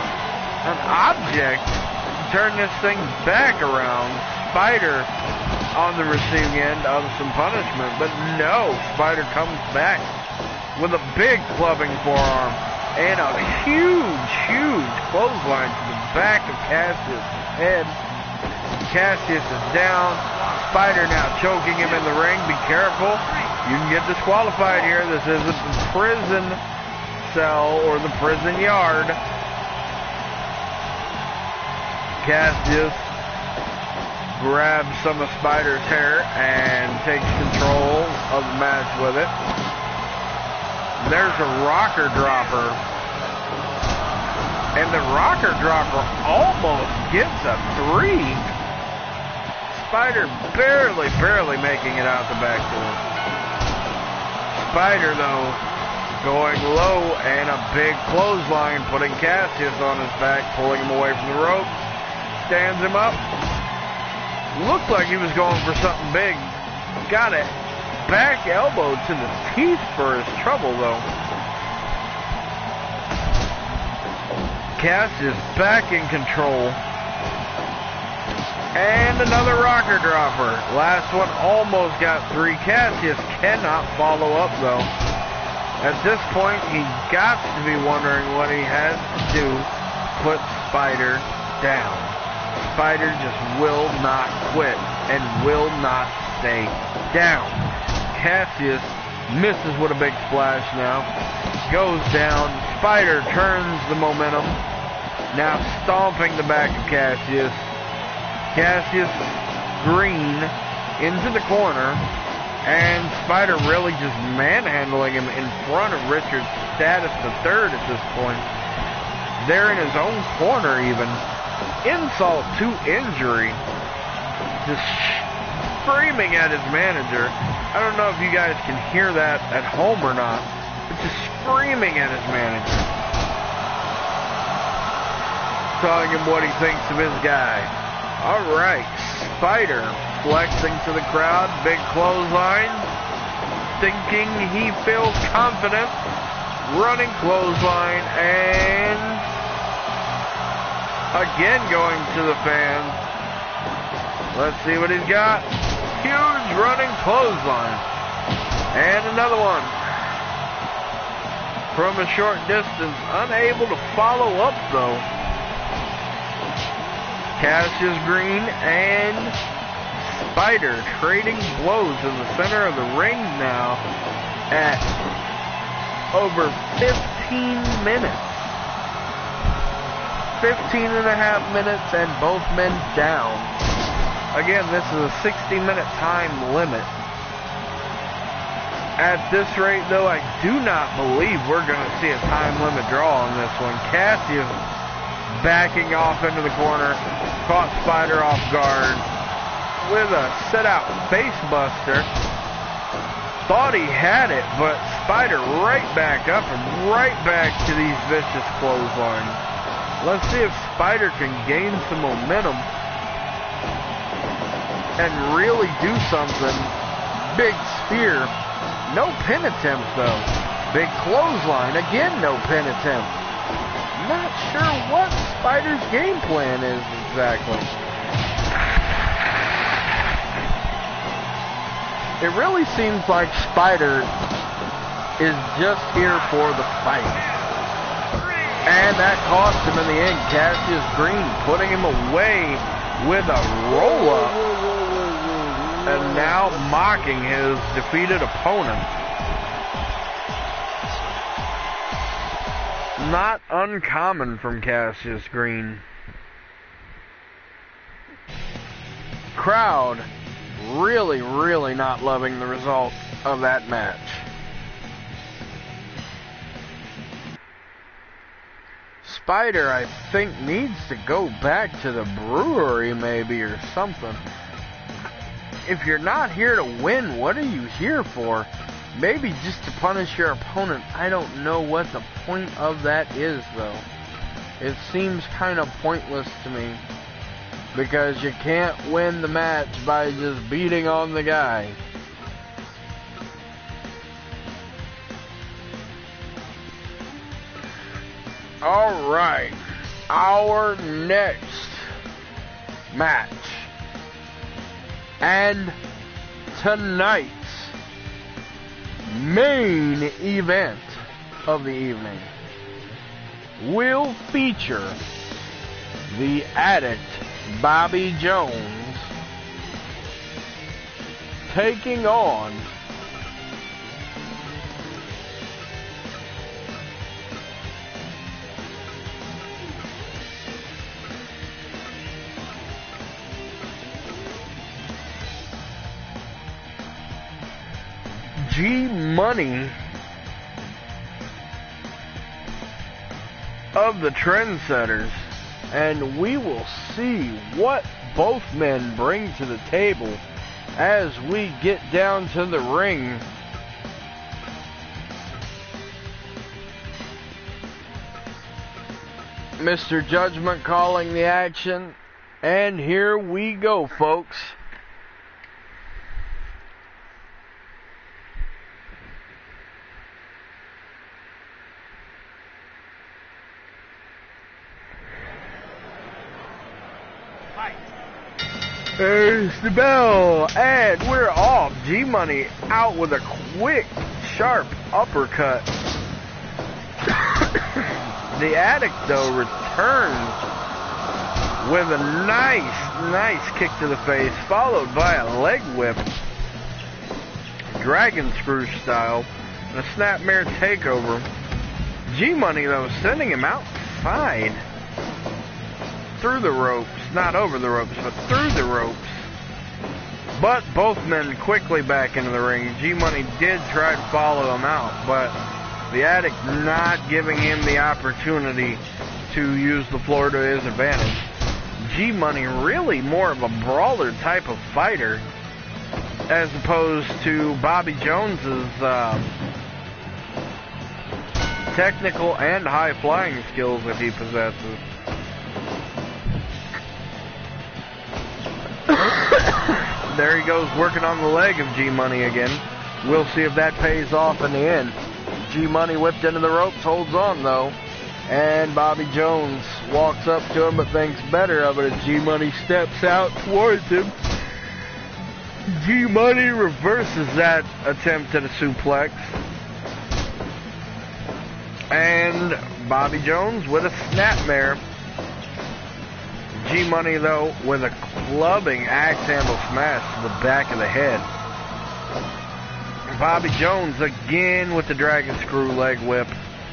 an object to turn this thing back around. Spider on the receiving end of some punishment, but no, Spider comes back with a big clubbing forearm and a huge clothesline to the back of Cassius' head. Cassius is down. Spider now choking him in the ring. Be careful. You can get disqualified here. This isn't the prison cell or the prison yard. Cassius grabs some of Spider's hair and takes control of the match with it. There's a rocker dropper. And the rocker dropper almost gets a 3. Spider barely making it out the back door. Spider, though, going low and a big clothesline, putting Cassius on his back, pulling him away from the rope. Stands him up. Looked like he was going for something big. Got it. Back elbow to the teeth for his trouble, though. Cassius back in control. And another rocker dropper. Last one almost got 3. Cassius cannot follow up, though. At this point, he got to be wondering what he has to do to put Spider down. Spider just will not quit and will not stay down. Cassius misses with a big splash now. Goes down. Spider turns the momentum. Now stomping the back of Cassius. Cassius green into the corner. And Spider really just manhandling him in front of Richard Status III at this point. They're in his own corner even. Insult to injury. Just screaming at his manager. I don't know if you guys can hear that at home or not, but just screaming at his manager. Telling him what he thinks of his guy. Alright, Spider flexing to the crowd, big clothesline, thinking he feels confident, running clothesline, and again going to the fans. Let's see what he's got. Huge running clothesline. And another one. from a short distance. Unable to follow up, though. Cassius Green and Spider trading blows in the center of the ring now at over 15 minutes. 15 and a half minutes and both men down. Again, this is a 60-minute time limit. At this rate, though, I do not believe we're going to see a time limit draw on this one. Cassius backing off into the corner, caught Spider off guard with a sit-out face buster. Thought he had it, but Spider right back up and right back to these vicious clotheslines. Let's see if Spider can gain some momentum and really do something. Big spear. No pin attempt, though. Big clothesline. Again, no pin attempt. Not sure what Spider's game plan is exactly. It really seems like Spider is just here for the fight. And that cost him in the end. Cassius Green putting him away with a roll-up. And now mocking his defeated opponent. Not uncommon from Cassius Green. Crowd really not loving the result of that match. Spider, I think, needs to go back to the brewery maybe or something. If you're not here to win, what are you here for? Maybe just to punish your opponent. I don't know what the point of that is, though. It seems kind of pointless to me. Because you can't win the match by just beating on the guy. Alright. Our next match. And tonight's main event of the evening will feature the Addict Bobby Jones taking on G-Money of the Trendsetters, and we will see what both men bring to the table as we get down to the ring. Mr. Judgment calling the action, and here we go, folks. There's the bell, and we're off. G-Money out with a quick, sharp uppercut. The Addict, though, returns with a nice kick to the face, followed by a leg whip, dragon screw style, and a snapmare takeover. G-Money, though, sending him outside. Through the ropes, not over the ropes, but through the ropes. But both men quickly back into the ring. G-Money did try to follow him out, but the Addict not giving him the opportunity to use the floor to his advantage. G-Money really more of a brawler type of fighter, as opposed to Bobby Jones's technical and high-flying skills that he possesses. There he goes, working on the leg of G-Money again. We'll see if that pays off in the end. G-Money whipped into the ropes, holds on though. And Bobby Jones walks up to him but thinks better of it as G-Money steps out towards him. G-Money reverses that attempt at a suplex. And Bobby Jones with a snapmare. G-Money, though, with a clubbing axe handle smash to the back of the head. Bobby Jones again with the dragon screw leg whip.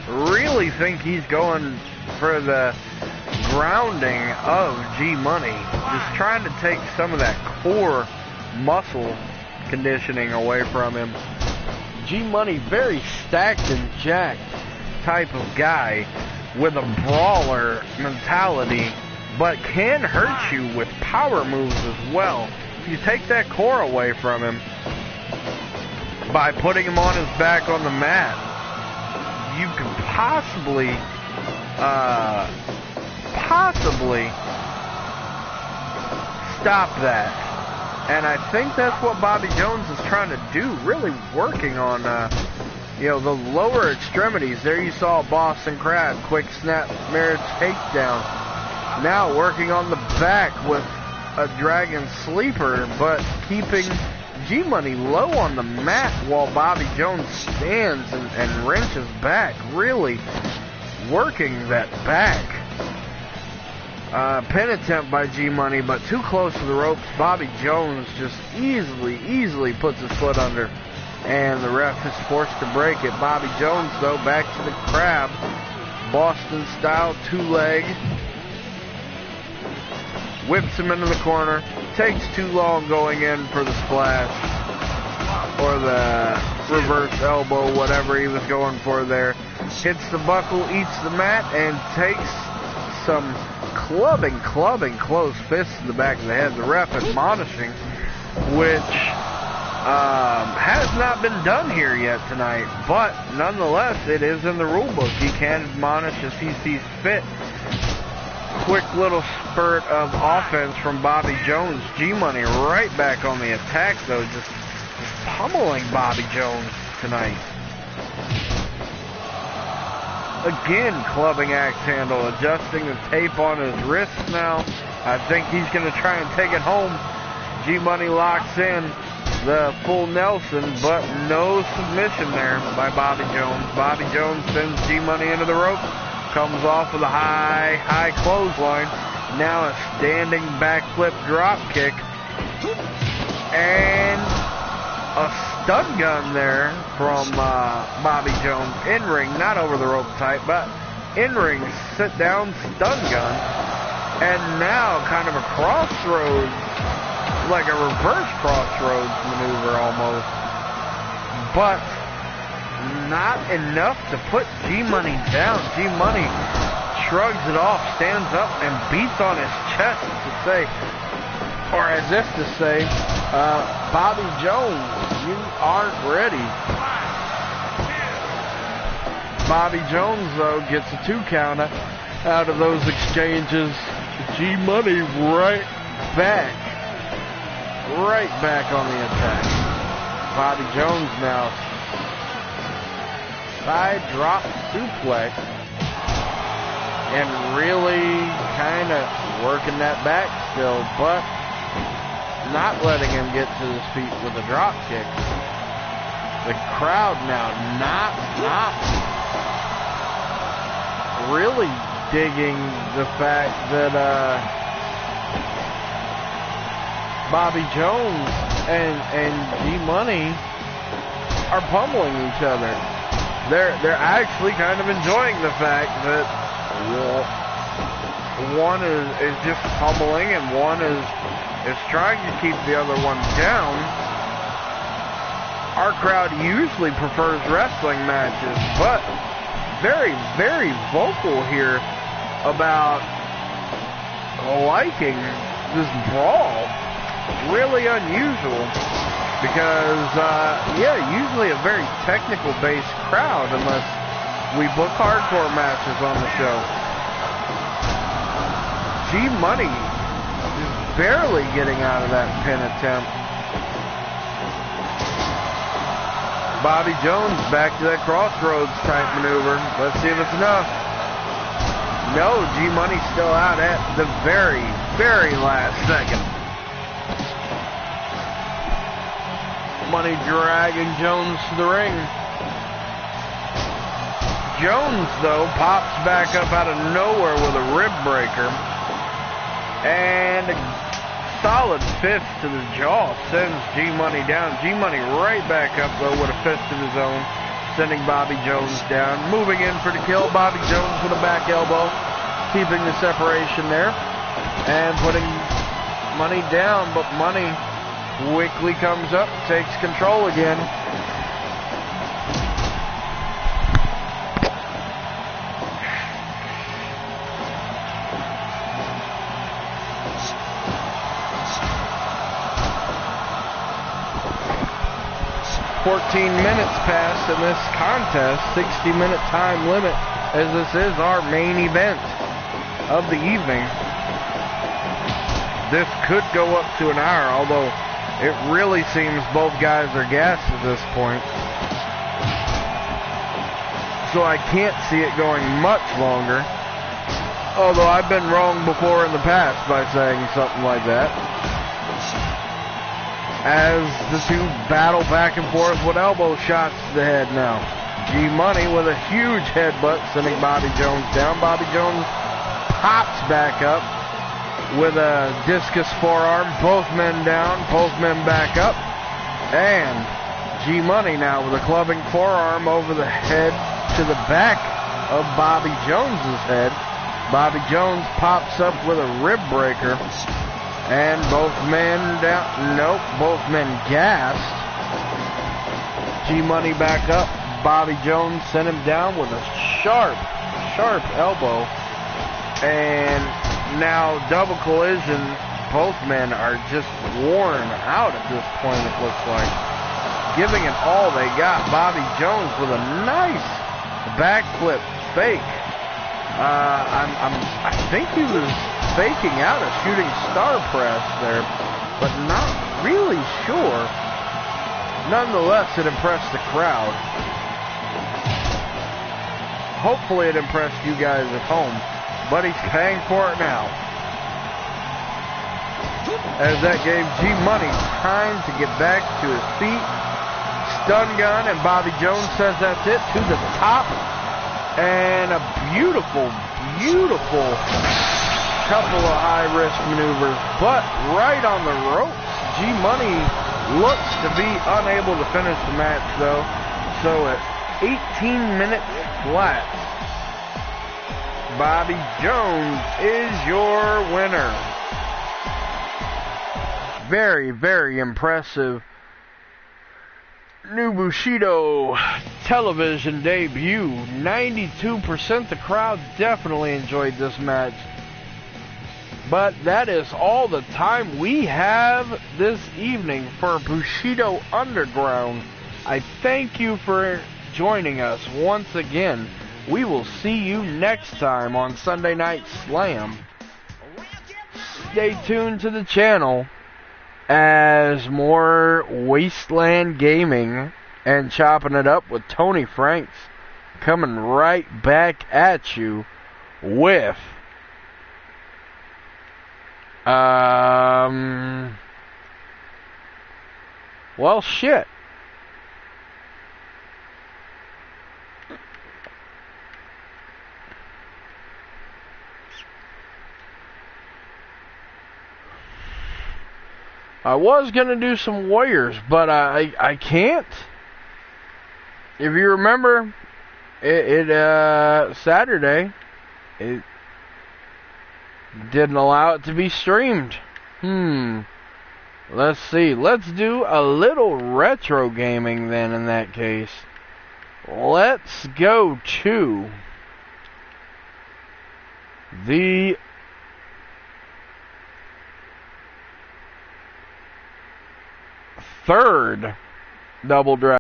Really think he's going for the grounding of G-Money. Just trying to take some of that core muscle conditioning away from him. G-Money, very stacked and jacked type of guy with a brawler mentality, but can hurt you with power moves as well. If you take that core away from him by putting him on his back on the mat, you can possibly stop that. And I think that's what Bobby Jones is trying to do, really working on the lower extremities. There you saw Boston Crab, quick snap, mirror takedown. Now working on the back with a Dragon Sleeper, but keeping G-Money low on the mat while Bobby Jones stands and wrenches back, really working that back. Pin attempt by G-Money, but too close to the ropes. Bobby Jones just easily puts his foot under, and the ref is forced to break it. Bobby Jones, though, back to the crab. Boston style, two-leg. Whips him into the corner. Takes too long going in for the splash. Or the reverse elbow, whatever he was going for there. Hits the buckle, eats the mat, and takes some clubbing close fists to the back of the head. The ref admonishing, which has not been done here yet tonight, but nonetheless, it is in the rule book. He can admonish as he sees fit. Quick little spurt of offense from Bobby Jones. G-Money right back on the attack, though, just pummeling Bobby Jones tonight. Again, clubbing axe handle, adjusting the tape on his wrist now. I think he's going to try and take it home. G-Money locks in the full Nelson, but no submission there by Bobby Jones. Bobby Jones sends G-Money into the rope, comes off with a high clothesline. Now a standing backflip drop kick. And a stun gun there from Bobby Jones. In-ring, not over the rope type, but in-ring sit-down stun gun. And now kind of a crossroads, like a reverse crossroads maneuver almost. But not enough to put G-Money down. G-Money shrugs it off, stands up, and beats on his chest to say, or as if to say, Bobby Jones, you aren't ready. Bobby Jones, though, gets a 2 count out of those exchanges. G-Money right back on the attack. Bobby Jones now side drop suplex and really kind of working that back still, but not letting him get to his feet with a drop kick. The crowd now not really digging the fact that Bobby Jones and G-Money are pummeling each other. They're actually kind of enjoying the fact that one is just pummeling and one is trying to keep the other one down. Our crowd usually prefers wrestling matches, but very vocal here about liking this brawl. Really unusual because, usually a very technical-based crowd unless we book hardcore matches on the show. G-Money is barely getting out of that pin attempt. Bobby Jones back to that crossroads type maneuver. Let's see if it's enough. No, G-Money still out at the very last second. Money dragging Jones to the ring. Jones, though, pops back up out of nowhere with a rib breaker. And a solid fist to the jaw sends G-Money down. G-Money right back up, though, with a fist of his own, sending Bobby Jones down. Moving in for the kill, Bobby Jones with a back elbow, keeping the separation there, and putting Money down, but Money quickly comes up, takes control again. Minutes passed in this contest, 60-minute time limit, as this is our main event of the evening. This could go up to an hour, although it really seems both guys are gassed at this point. So I can't see it going much longer, although I've been wrong before in the past by saying something like that. As the two battle back and forth with elbow shots to the head now. G-Money with a huge headbutt sending Bobby Jones down. Bobby Jones pops back up with a discus forearm. Both men down, both men back up. And G-Money now with a clubbing forearm over the head to the back of Bobby Jones's head. Bobby Jones pops up with a rib breaker. And both men down. Nope, both men gassed. G-Money back up. Bobby Jones sent him down with a sharp elbow. And now double collision. Both men are just worn out at this point, it looks like. Giving it all they got. Bobby Jones with a nice backflip fake. I think he was faking out a shooting star press there, but not really sure. Nonetheless, it impressed the crowd. Hopefully it impressed you guys at home, but he's paying for it now. As that gave G-Money time to get back to his feet. Stun gun, and Bobby Jones says that's it, to the top. And a beautiful couple of high-risk maneuvers, but right on the ropes. G-Money looks to be unable to finish the match, though. So at 18 minutes flat, Bobby Jones is your winner. Very, very impressive new Bushido television debut. 92% the crowd definitely enjoyed this match. But that is all the time we have this evening for Bushido Underground. I thank you for joining us once again. We will see you next time on Sunday Night Slam. Stay tuned to the channel as more Wazteland Gaming and Chopping It Up with Tony Franks coming right back at you with well, shit. I was going to do some Warriors, but I can't. If you remember, Saturday, it didn't allow it to be streamed. Let's see. Let's do a little retro gaming then in that case. Let's go to the third Double Dragon.